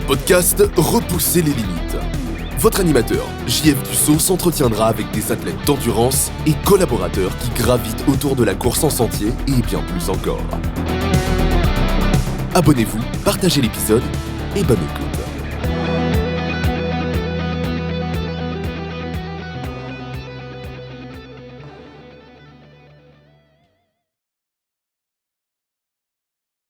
podcast Repousser les limites. Votre animateur, JF Dussault, s'entretiendra avec des athlètes d'endurance et collaborateurs qui gravitent autour de la course en sentier et bien plus encore. Abonnez-vous, partagez l'épisode et bonne écoute.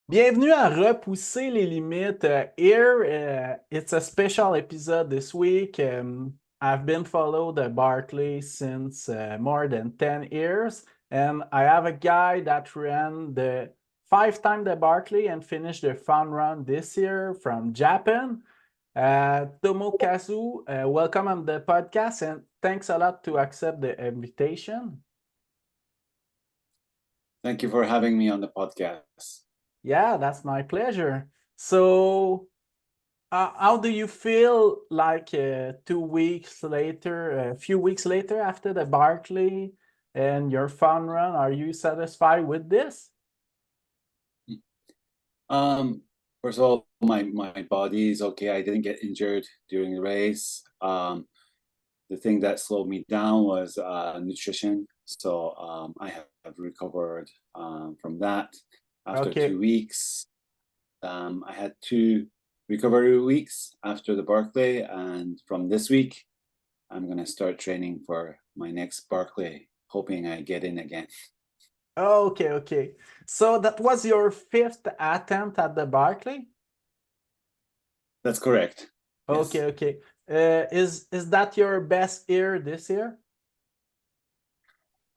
Bienvenue à Repousser les limites. It's a special episode this week. I've been followed Barkley since more than 10 years, and I have a guy that ran the 5 times the Barkley and finished the fun run this year from Japan. Tomokazu, welcome on the podcast, and thanks a lot to accept the invitation. Thank you for having me on the podcast. Yeah, that's my pleasure. So, how do you feel like 2 weeks later, a few weeks later after the Barkley and your fun run? Are you satisfied with this? First of all, my body is okay. I didn't get injured during the race. The thing that slowed me down was nutrition. So I have recovered from that. After 2 weeks, I had 2 recovery weeks after the Barkley, and from this week, I'm gonna start training for my next Barkley, hoping I get in again. Okay. So that was your 5th attempt at the Barkley? That's correct. Okay. Is that your best year this year?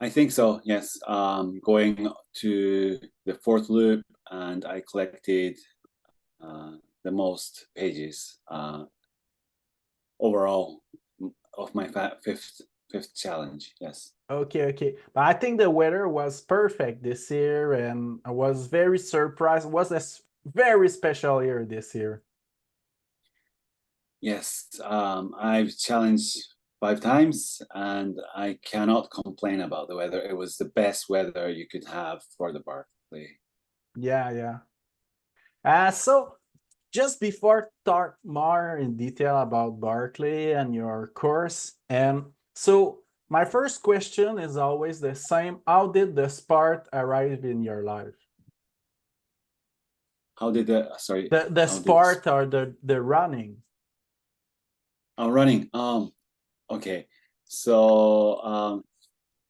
I think so, yes. Going to the 4th loop, and I collected the most pages overall of my fifth challenge, yes. Okay. But I think the weather was perfect this year, and I was very surprised. It was a very special year this year. Yes, I've challenged 5 times, and I cannot complain about the weather. It was the best weather you could have for the Barkley. Yeah. So just before talk more in detail about Barkley and your course, and so my first question is always the same. How did the sport arrive in your life? How did the sport or the running? Running. Okay. So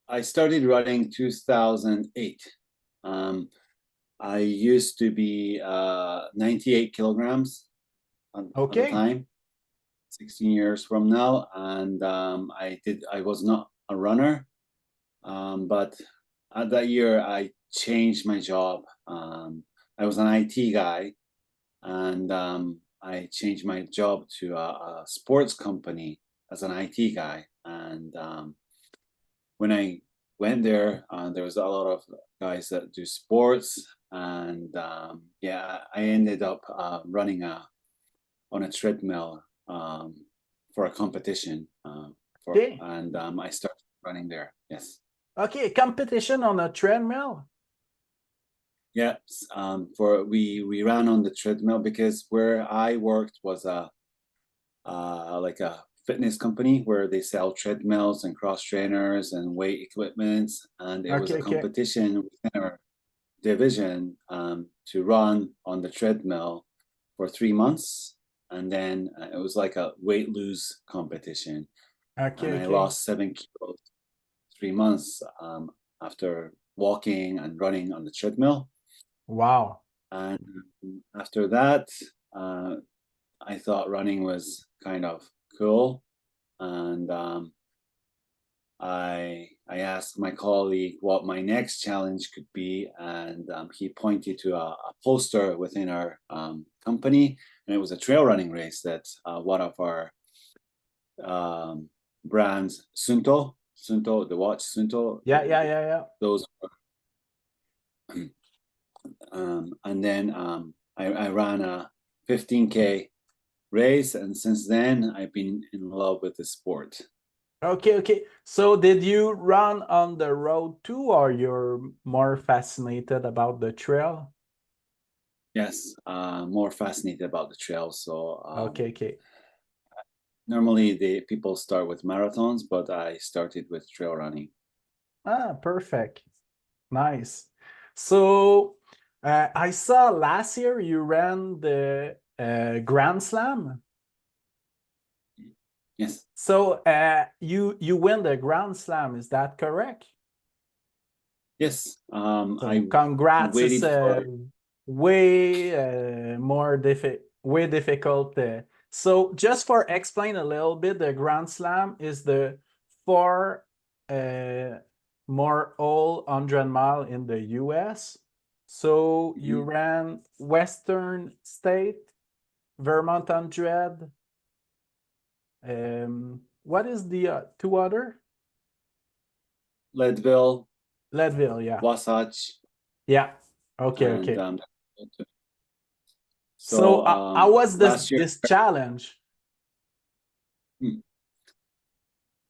I started running 2008. I used to be 98 kilograms at the time, 16 years from now, and I was not a runner, but at that year I changed my job. I was an IT guy, and I changed my job to a sports company as an IT guy. And when I went there, there was a lot of guys that do sports, and I ended up running on a treadmill for a competition. And I started running there. Yes. Okay, competition on a treadmill. Yeah, we ran on the treadmill because where I worked was like a fitness company where they sell treadmills and cross trainers and weight equipment, and it was a competition within our division to run on the treadmill for 3 months, and then it was like a weight lose competition. And I lost 7 kilos 3 months after walking and running on the treadmill. Wow. And after that, I thought running was kind of cool, and I asked my colleague what my next challenge could be, and he pointed to a poster within our company, and it was a trail running race that one of our brands, Sunto, the watch Sunto. Yeah. Those were, and then I ran a 15K race, and since then I've been in love with the sport. Okay. So did you run on the road too, or you're more fascinated about the trail? Yes, more fascinated about the trail. So Okay. normally the people start with marathons, but I started with trail running. Ah, perfect. Nice. So I saw last year you ran the Grand Slam. Yes, So you win the Grand Slam, is that correct? yes. So I congrats. It's waited for. way way difficult. So just for explain a little bit, the Grand Slam is the four more all 100 mile in the US. So you Mhm. ran Western State, Vermont 100. What is the two other? Leadville, Leadville, yeah. Wasatch, Yeah. Okay, and okay. So so how was last year. this challenge? Hmm,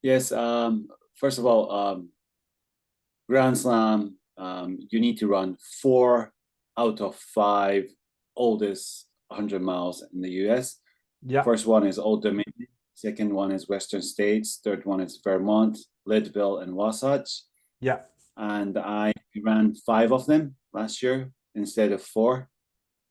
yes. First of all, Grand Slam, you need to run 4 out of 5 oldest 100 miles in the US. Yeah, First one is Old Dominion. Second one is Western States. Third one is Vermont, Leadville, and Wasatch. yeah. And I ran 5 of them last year instead of 4.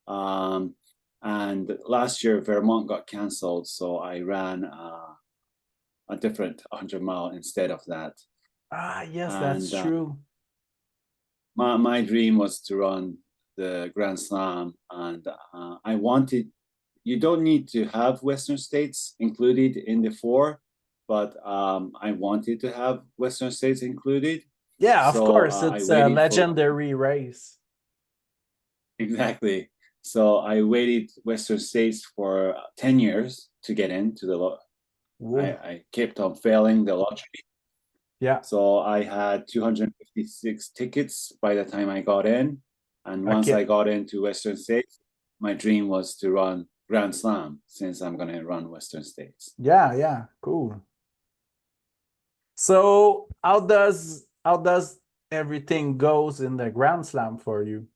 And last year, Vermont got canceled. So I ran a different 100-mile instead of that. Ah, yes, that's And true. my dream was to run the Grand Slam, and I wanted. You don't need to have Western States included in the 4, but I wanted to have Western States included. Yeah, of So course, I it's a waited for legendary race. exactly. So I waited Western States for 10 years to get into the. Whoa. I kept on failing the lottery. Yeah. So I had 256 tickets by the time I got in. And once I Okay. got into Western States, my dream was to run Grand Slam since I'm going to run Western States. Yeah, yeah. Cool. So how does everything goes in the Grand Slam for you?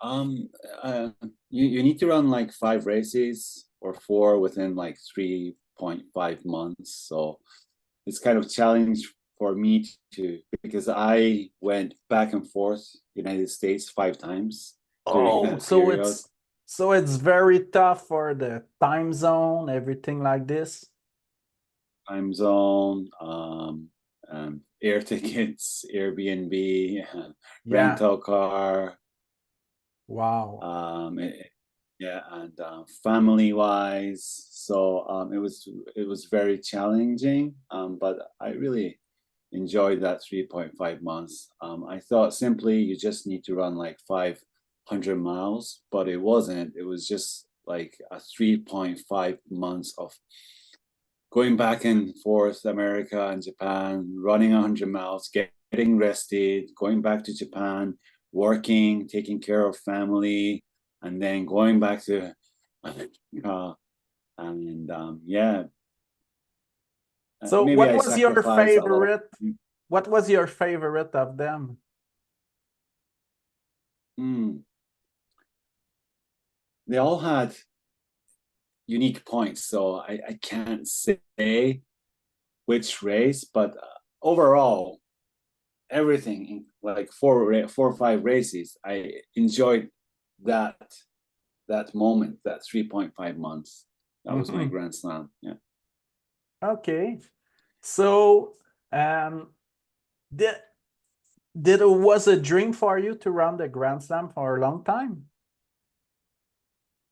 Um, uh, you need to run like 5 races or 4 within like 3.5 months. So it's kind of challenge for me to because I went back and forth United States 5 times during Oh, that period. so it's very tough for the time zone, everything like this. Time zone, air tickets, Airbnb, Yeah. rental car, Wow. yeah, and family wise. So it was very challenging, but I really enjoyed that 3.5 months. I thought simply you just need to run like 500 miles, but it wasn't. It was just like a 3.5 months of going back and forth, America and Japan, running 100 miles, getting rested, going back to Japan, working, taking care of family, and then going back to America. And yeah, So maybe I sacrificed a lot of. what was your favorite of them? Hmm. They all had unique points, so I can't say which race, but overall, everything in like 4 or 5 races, I enjoyed that moment, that 3.5 months. That was my Mhm. Grand Slam. Yeah. Okay. So um did did it was a dream for you to run the Grand Slam for a long time?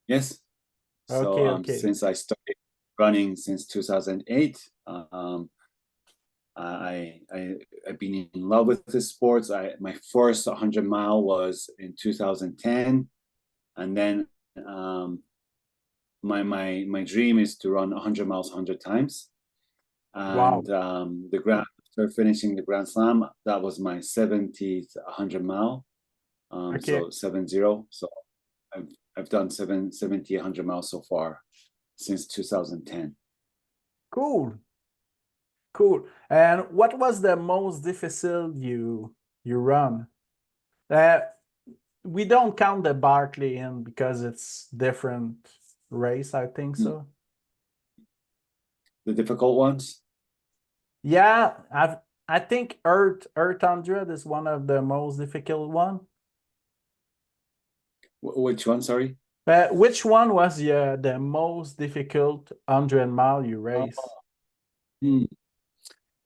Yes. So Okay. since I started running since 2008, I've been in love with the sports. My first 100-mile was in 2010, and then my dream is to run 100 miles 100 times. Wow. And after finishing the Grand Slam, that was my 70th 100-mile. Okay. So 70. So I've done 70 100 miles so far since 2010. Cool. Cool. And what was the most difficult you run? Uh, we don't count the Barkley in because it's different race, I think so. The difficult ones? Yeah, I think Earth 100 is one of the most difficult one. Which one, sorry? Which one was the most difficult 100-mile you raced? Hmm.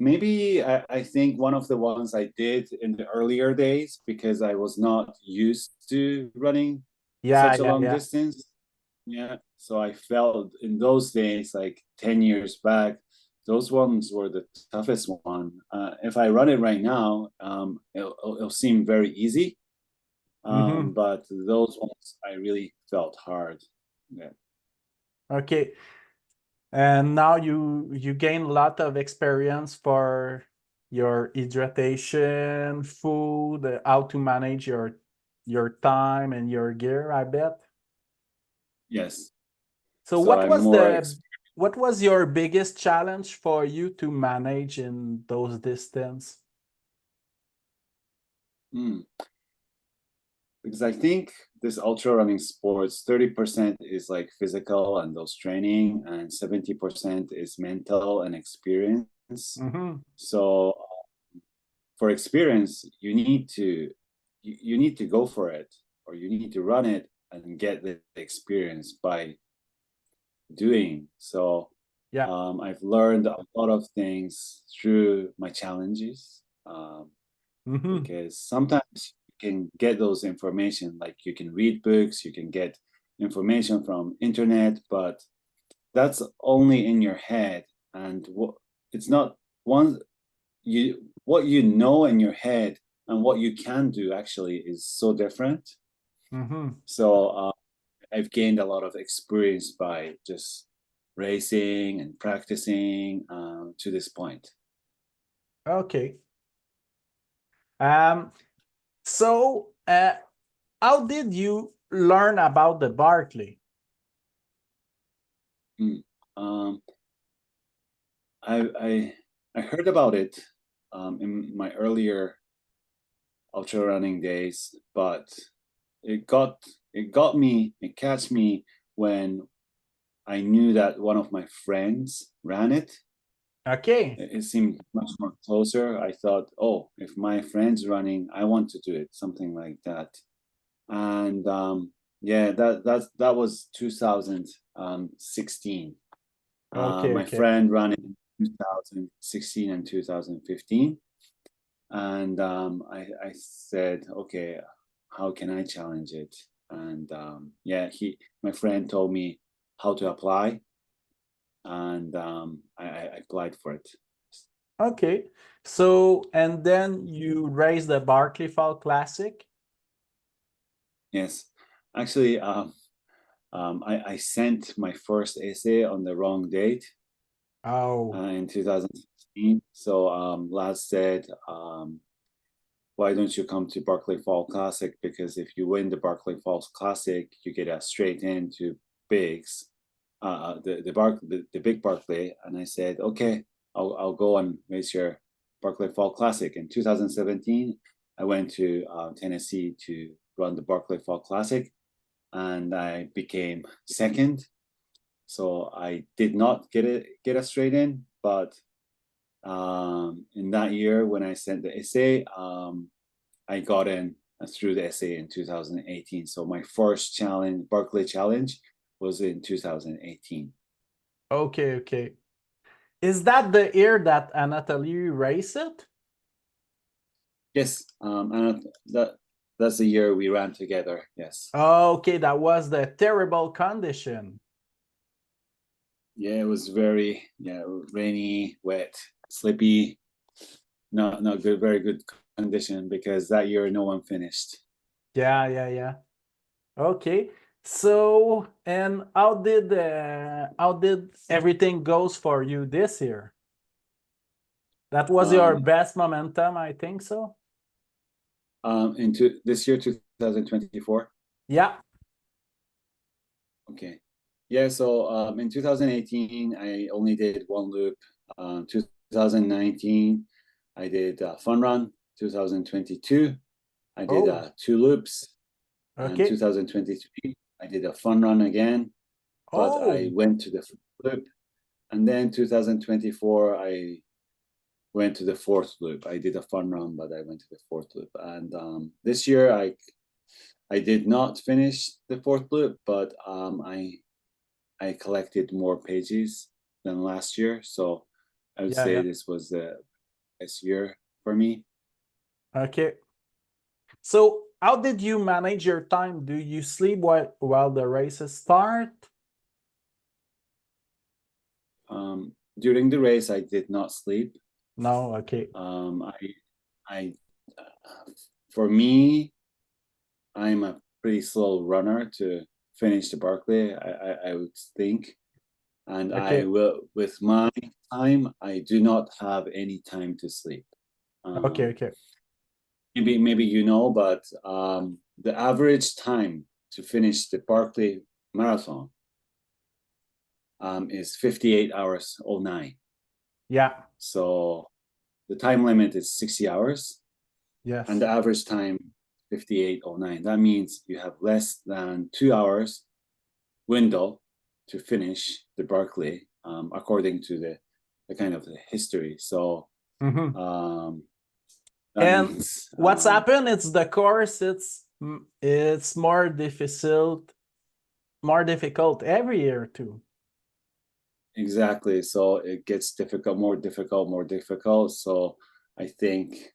Maybe I think one of the ones I did in the earlier days, because I was not used to running such a long distance. Yeah, so I felt in those days, like 10 years back, those ones were the toughest one. If I run it right now, it'll seem very easy. But those ones I really felt hard. Yeah. Okay. And now you gain a lot of experience for your hydration, food, how to manage your time and your gear, I bet. Yes. So So I'm more what was your biggest challenge for you to manage in those distance? Because I think this ultra running sports, 30% is like physical and those training, and 70% is mental and experience. So for experience, you need to go for it, or you need to run it and get the experience by doing. So Yeah. I've learned a lot of things through my challenges. Because sometimes you can get those information, like you can read books, you can get information from internet, but that's only in your head, and it's not one what you know in your head and what you can do actually is so different. So I've gained a lot of experience by just racing and practicing to this point. Okay. So how did you learn about the Barkley? I heard about it in my earlier ultra running days, but it catch me when I knew that one of my friends ran it. Okay. It seemed much more closer. I thought, oh, if my friend's running, I want to do it, something like that. And yeah, that was 2016. My friend ran in 2016 and 2015, and I said, okay, how can I challenge it? And yeah, my friend told me how to apply, and I applied for it. Okay. So, and then you raised the Barkley Fall Classic? Yes, actually, I sent my first essay on the wrong date. In 2016. So Lad said, why don't you come to Barkley Fall Classic? Because if you win the Barkley Falls Classic, you get a straight into Bigs, the big Barkley. And I said, okay, I'll go and race your Barkley Fall Classic. In 2017, I went to Tennessee to run the Barkley Fall Classic, and I became second. So I did not get a straight in, but in that year when I sent the essay, I got in through the essay in 2018. So my first challenge, Barkley Challenge, was in 2018. Okay, okay. Is that the year that Anatoly raced it? Yes, and that's the year we ran together. Yes. Okay, that was the terrible condition. Yeah, it was very rainy, wet, slippy. Not good, very good condition, because that year no one finished. Yeah. Okay. So, and how did everything goes for you this year? That was your best momentum, I think so. Into this year, 2024. Yeah. Okay. Yeah. So in 2018, I only did one loop. 2019, I did a fun run. 2022, I did 2 loops. And Okay. 2023, I did a fun run again, but I Oh, went to the loop. And then 2024, I went to the fourth loop. I did a fun run, but I went to the fourth loop. And this year, I did not finish the fourth loop, but I collected more pages than last year. So I would yeah, say yeah. this was the best year for me. Okay. So how did you manage your time? Do you sleep while the races start? During the race, I did not sleep. No, okay. I for me, I'm a pretty slow runner to finish the Barkley. I would think, and I Okay. will with my time. I do not have any time to sleep. Okay, okay. Maybe you know, but the average time to finish the Barkley Marathon is 58 hours 09. Yeah. So the time limit is 60 hours, and Yes. the average time 58:09. That means you have less than 2 hours window to finish the Barkley, according to the kind of the history. So Mhm. that And means what's happened? It's the course. It's more difficult every year too. exactly. So it gets difficult, more difficult, more difficult. So I think,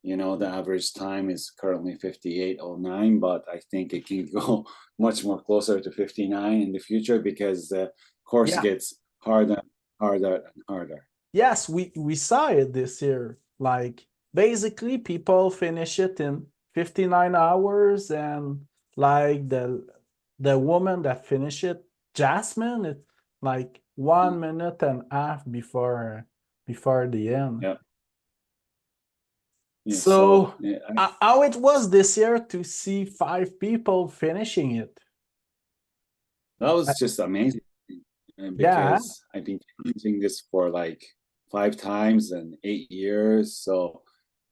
the average time is currently 58:09, but I think it can go much more closer to 59 in the future because the course Yeah. gets harder, harder, and harder. Yes, we saw it this year. Like basically people finish it in 59 hours, and like the woman that finished it, Jasmine, it's like 1 minute and a half before the end. Yeah. Yeah. So So how it was this year to see 5 people finishing it? that Uh, was just amazing Yeah, because I've been challenging this for like 5 times in 8 years. So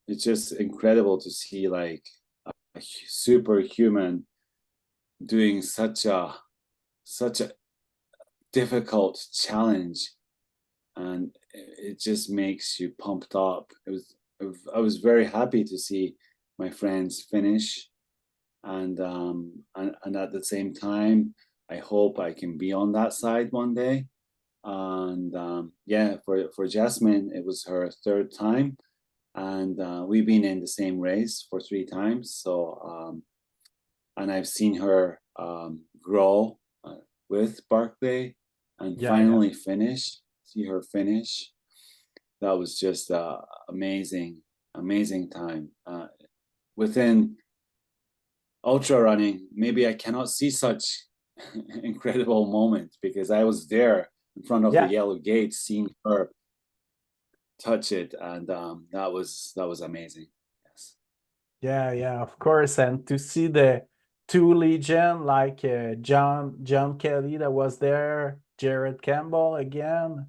it's just incredible to see like a superhuman doing such a difficult challenge, and it just makes you pumped up. I was very happy to see my friends finish, and at the same time, I hope I can be on that side one day. And yeah, for Jasmine, it was her third time, and we've been in the same race for 3 times. So and I've seen her grow with Barkley and yeah, yeah. finally finish. See her finish. That was just amazing, amazing time. Within ultra running, maybe I cannot see such incredible moments because I was there in front of the Yeah, yellow gate, seeing her touch it, and that was amazing. Yes. yeah, yeah, of course. And to see the two legion like John Kelly that was there, Jared Campbell again.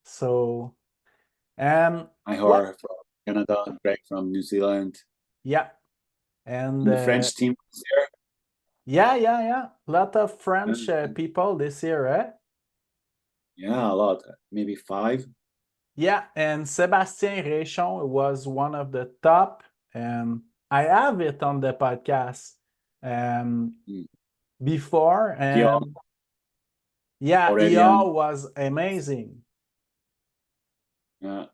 So I what heard from Canada, Greg from New Zealand, yeah, and and the French team was there. yeah, yeah, yeah. Lot of Yeah, French people this year, eh? yeah, a lot, maybe 5. Yeah, and Sébastien Réchon was one of the top. And I have it on the podcast Mm. before, Guillaume, and yeah, Aurélien, ER was amazing. yeah,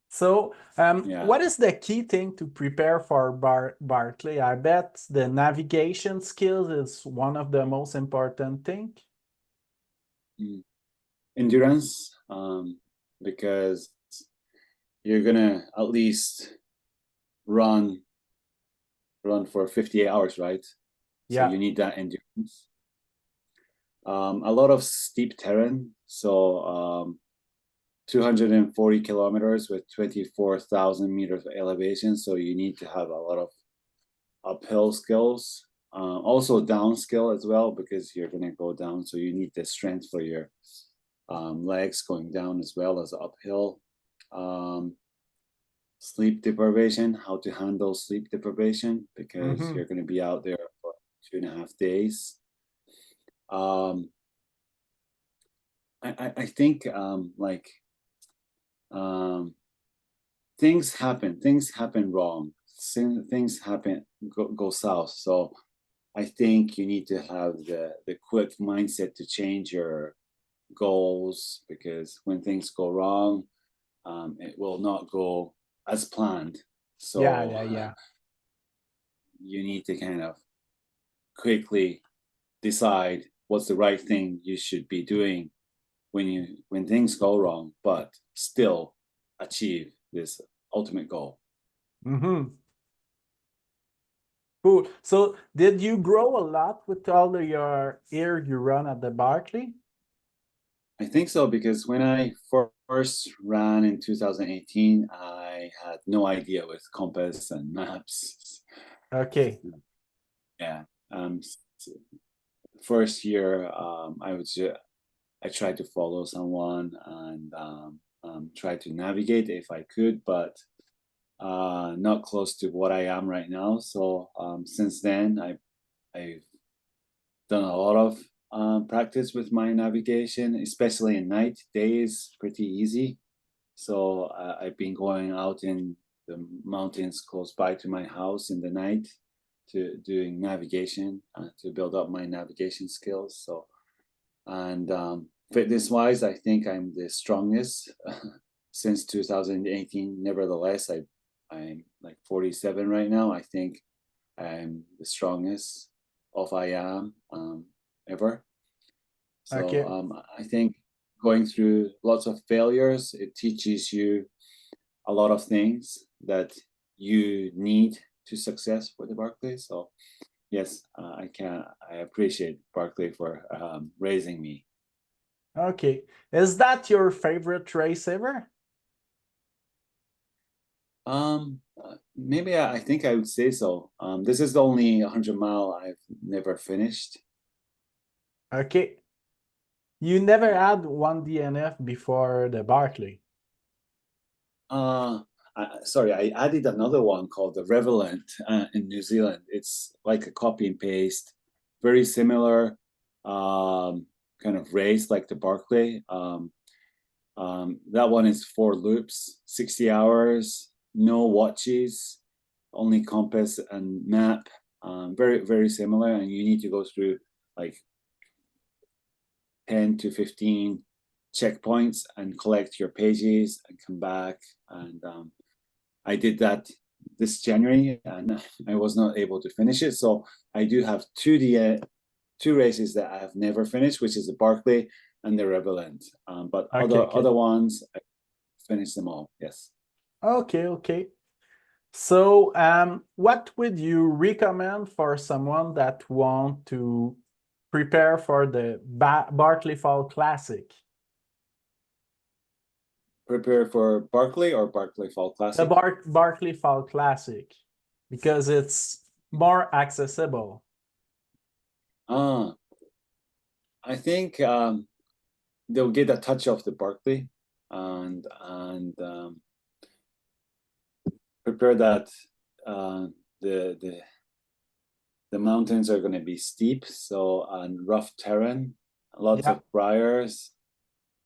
So, yeah. what is the key thing to prepare for Barkley? I bet the navigation skills is one of the most important thing. Mm. Endurance, because you're gonna at least run for 58 hours, right? So Yeah, you need that endurance. A lot of steep terrain, so 240 kilometers with 24,000 meters of elevation. So you need to have a lot of uphill skills, also down skill as well, because you're going to go down. So you need the strength for your legs going down as well as uphill. sleep deprivation, how to handle sleep deprivation, because Mm-hmm. you're going to be out there for 2.5 days. I think things happen wrong. Things go south. So I think you need to have the quick mindset to change your goals, because when things go wrong, it will not go as planned. So Yeah. you need to kind of quickly decide what's the right thing you should be doing when things go wrong, but still achieve this ultimate goal. Mm-hmm. Cool. So did you grow a lot with all of your year you run at the Barkley? I think so, because when I first ran in 2018, I had no idea with compass and maps. Okay. Yeah. First year, I tried to follow someone and try to navigate if I could, but not close to what I am right now. So since then, I've done a lot of practice with my navigation, especially in night. Day is pretty easy. So I've been going out in the mountains close by to my house in the night to doing navigation to build up my navigation skills. So, and fitness wise, I think I'm the strongest since 2018. Nevertheless, I'm like 47 right now. I think I'm the strongest of I am ever. So Okay. I think going through lots of failures, it teaches you a lot of things that you need to success for the Barkley. So yes, I appreciate Barkley for raising me. Okay. Is that your favorite race ever? Maybe I think I would say so. This is the only 100-mile I've never finished. Okay. You never had one DNF before the Barkley. Sorry, I added another one called the Revelant in New Zealand. It's like a copy and paste, very similar kind of race like the Barkley. That one is 4 loops, 60 hours, no watches, only compass and map. Very similar, and you need to go through like 10 to 15 checkpoints and collect your pages and come back. And I did that this January, and I was not able to finish it. So I do have two races that I have never finished, which is the Barkley and the Revelant. But Okay. other ones, I finished them all. Yes. Okay. So, what would you recommend for someone that want to prepare for the Barkley Fall Classic? Prepare for Barkley or Barkley Fall The Classic? Barkley Fall Classic, because it's more accessible. I think they'll get a touch of the Barkley and prepare that the mountains are going to be steep, so on rough terrain, lots Yeah. of briars.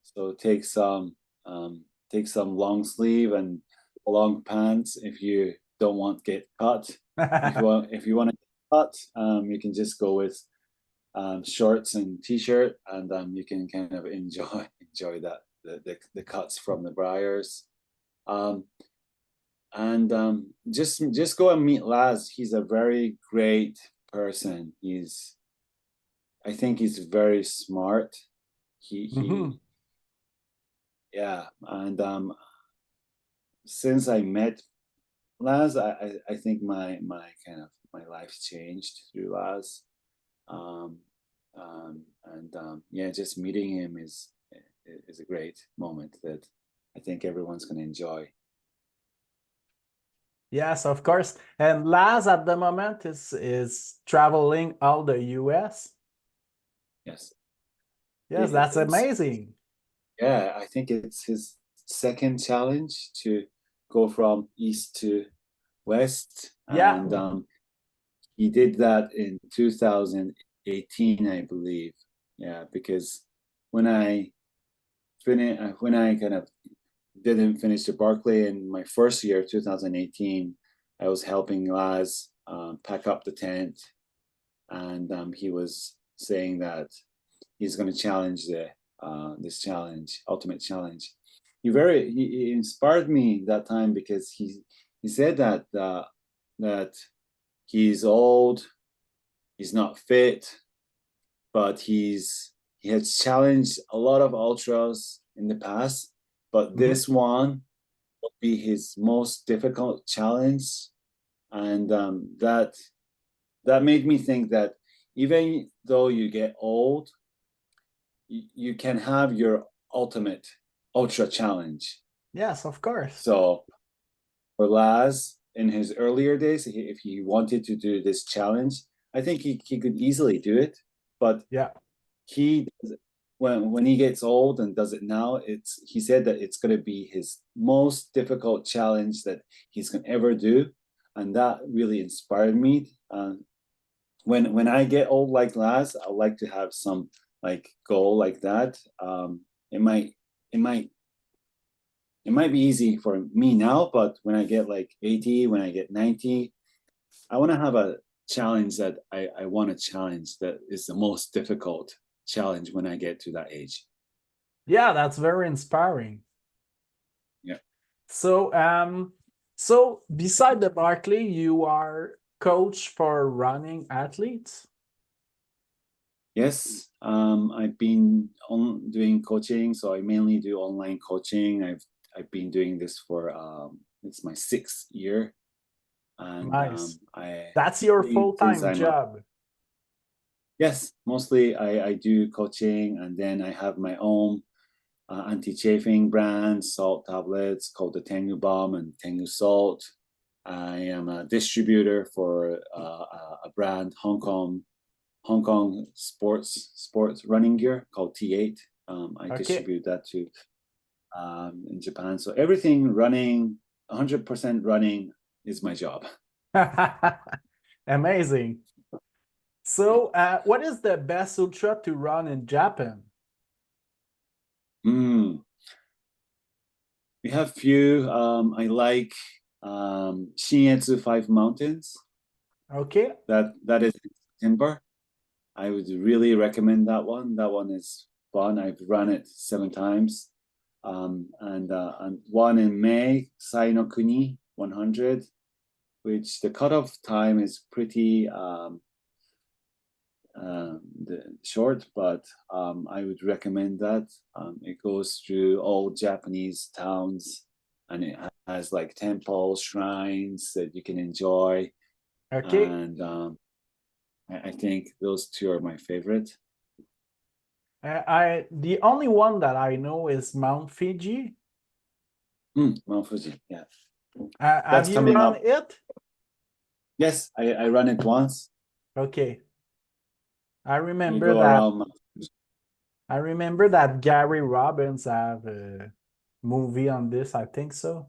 So take some long sleeve and long pants if you don't want to get cut. If you want to get cut, you can just go with shorts and t-shirt, and you can kind of enjoy that the cuts from the briars. And just go and meet Laz. He's a very great person. I think he's very smart. Mhm. Yeah, and since I met Laz, I think my kind of my life's changed through Laz. Yeah, just meeting him is a great moment that I think everyone's going to enjoy. Yes, of course. And Laz at the moment is traveling all the US. Yes. Yes, that's It's amazing. Yeah, I think it's his second challenge to go from east to west. Yeah. And he did that in 2018, I believe. Yeah, because when I kind of didn't finish the Barkley in my first year, 2018, I was helping Laz pack up the tent, and he was saying that he's going to challenge this challenge, ultimate challenge. He inspired me that time because he said that that he's old, he's not fit, but he has challenged a lot of ultras in the past, but this one will be his most difficult challenge. And that made me think that even though you get old, you can have your ultimate ultra challenge. Yes, of course. So for Laz, in his earlier days, if he wanted to do this challenge, I think he could easily do it. But yeah, he when he gets old and does it now, he said that it's going to be his most difficult challenge that he's going to ever do, and that really inspired me. When I get old like Laz, I'd like to have some like goal like that. It might be easy for me now, but when I get like 80, when I get 90, I want to have a challenge that I want to challenge that is the most difficult challenge when I get to that age. Yeah, that's very inspiring. Yeah. So, so beside the Barkley, you are coach for running athletes? Yes, I've been doing coaching, so I mainly do online coaching. I've been doing this for it's my 6th year, and nice. That's your full-time job. Yes, mostly I do coaching, and then I have my own anti-chafing brand salt tablets called the Tengu Balm and Tengu Salt. I am a distributor for a brand, Hong Kong sports running gear called T8. I distribute that to in Japan. So everything running, 100% running is my job. Amazing. So what is the best ultra to run in Japan? We have few. I like Shinetsu 5 Mountains. Okay. That is timber. I would really recommend that one. That one is fun. I've run it 7 times. And one in May, Sai no Kuni 100, which the cutoff time is pretty short, but I would recommend that. It goes through all Japanese towns, and it has like temples, shrines that you can enjoy. Okay. And I think those 2 are my favorite. The only one that I know is Mount Fuji. Mount Fuji, yeah. Have you run it? Yes, I ran it once. Okay. I remember that. I remember that Gary Robbins have a movie on this. I think so.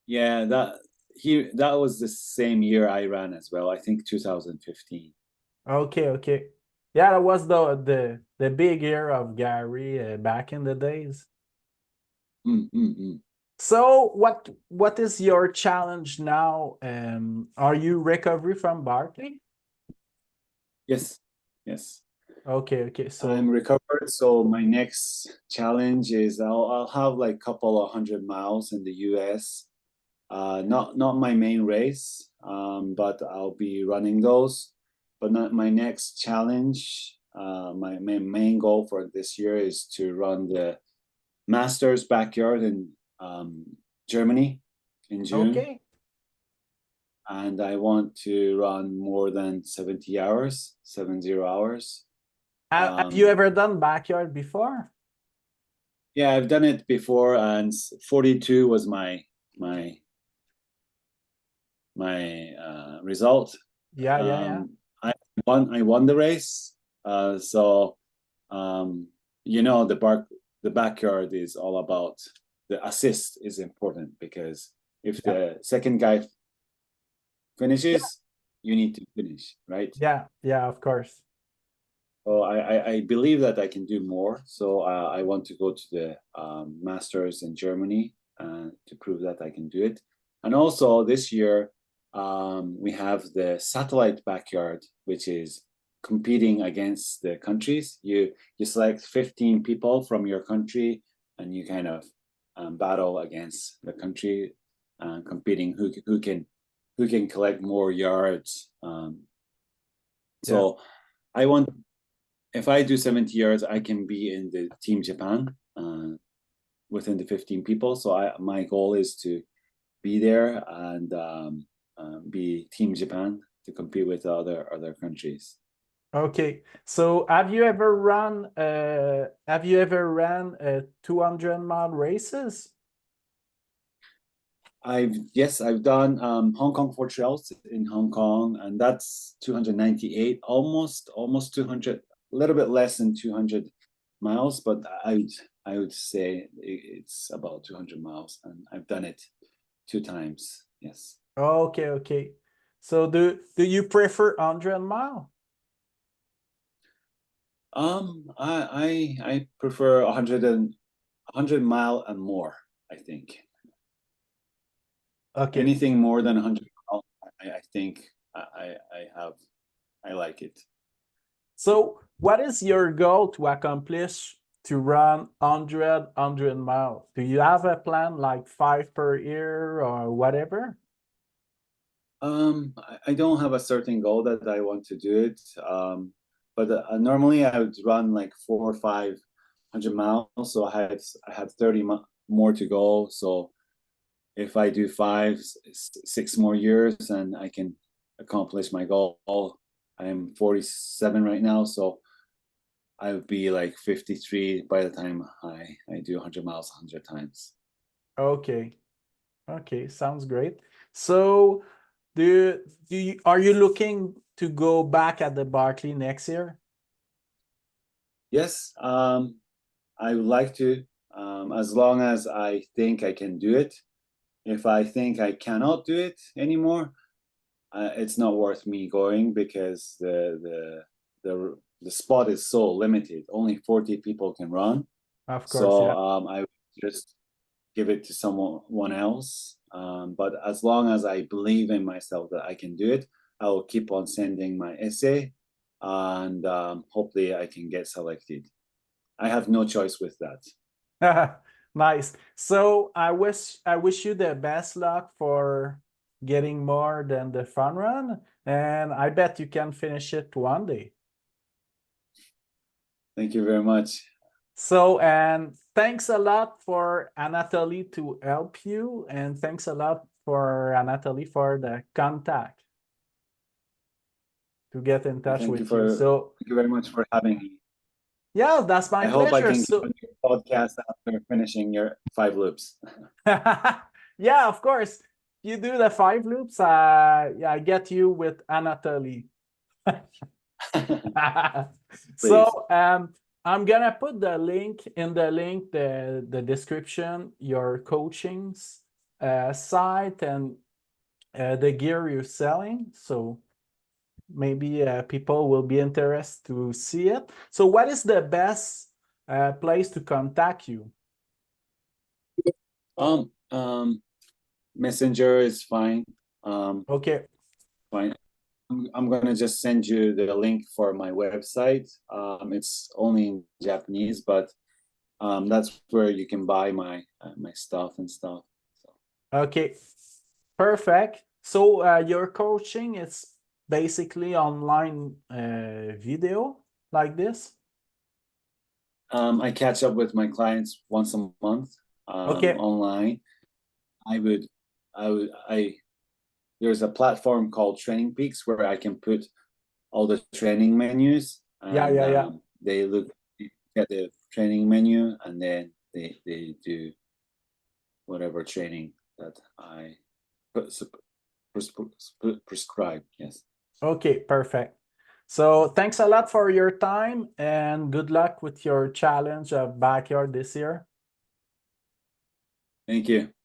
Yeah, that was the same year I ran as well. I think 2015. Okay. Yeah, that was the big year of Gary back in the days. So what is your challenge now? Are you recovery from Barkley? Yes. Okay. So I'm recovered. So my next challenge is I'll have like a couple of 100 miles in the US. Not my main race, but I'll be running those. But not my next challenge. My main goal for this year is to run the Masters Backyard in Germany in June. okay. And I want to run more than 70 hours. Have you ever done backyard before? Yeah, I've done it before, and 42 was my result. Yeah. I won the race. So the backyard is all about the assist is important, because if the second guy finishes, you need to finish, right? Yeah, of course. So I believe that I can do more. So I want to go to the masters in Germany to prove that I can do it. And also this year, we have the satellite backyard, which is competing against the countries. You select 15 people from your country, and you kind of battle against the country, competing who can collect more yards. So I want, if I do 70 yards, I can be in the Team Japan within the 15 people. So my goal is to be there and be Team Japan to compete with other countries. Okay, so have you ever ran 200-mile races? I've done Hong Kong 4 Trails in Hong Kong, and that's 298, almost 200, a little bit less than 200 miles, but I would say it's about 200 miles, and I've done it 2 times. Yes. Okay. So do you prefer 100-mile? I prefer 100 mile and more, I think. Okay. Anything more than 100 miles, I think I like it. So what is your goal to accomplish to run 100 miles? Do you have a plan, like 5 per year or whatever? I don't have a certain goal that I want to do it. But normally I would run like 400 or 500 miles. So I have 30 more to go. So if I do 6 more years, and I can accomplish my goal. I'm 47 right now, so I would be like 53 by the time I do 100 miles 100 times. Okay, sounds great. So are you looking to go back at the Barkley next year? Yes, I would like to, as long as I think I can do it. If I think I cannot do it anymore, it's not worth me going, because the spot is so limited. Only 40 people can run. Of course, So yeah. I would just give it to someone else. But as long as I believe in myself that I can do it, I will keep on sending my essay, and hopefully I can get selected. I have no choice with that. Nice. So I wish you the best luck for getting more than the fun run, and I bet you can finish it one day. Thank you very much. So, and thanks a lot for Anatoly to help you, and thanks a lot for Anatoly for the contact to get in touch with you. So thank you very much for having me. yeah, that's my I pleasure. hope I can So get on your podcast after finishing your 5 loops. yeah, of course. You do the 5 loops, I get you with Anatoly. So I'm gonna put the link in the description, your coaching's site and the gear you're selling. So maybe people will be interested to see it. So what is the best place to contact you? Messenger is fine. Okay. Fine. I'm gonna just send you the link for my website. It's only in Japanese, but that's where you can buy my stuff and stuff. So. Okay, perfect. So your coaching is basically online video like this? I catch up with my clients once a month online. There's a platform called Training Peaks where I can put all the training menus. And, they look at the training menu, and then they do whatever training that I prescribe. Yes. Okay, perfect. So thanks a lot for your time, and good luck with your challenge of backyard this year. Thank you.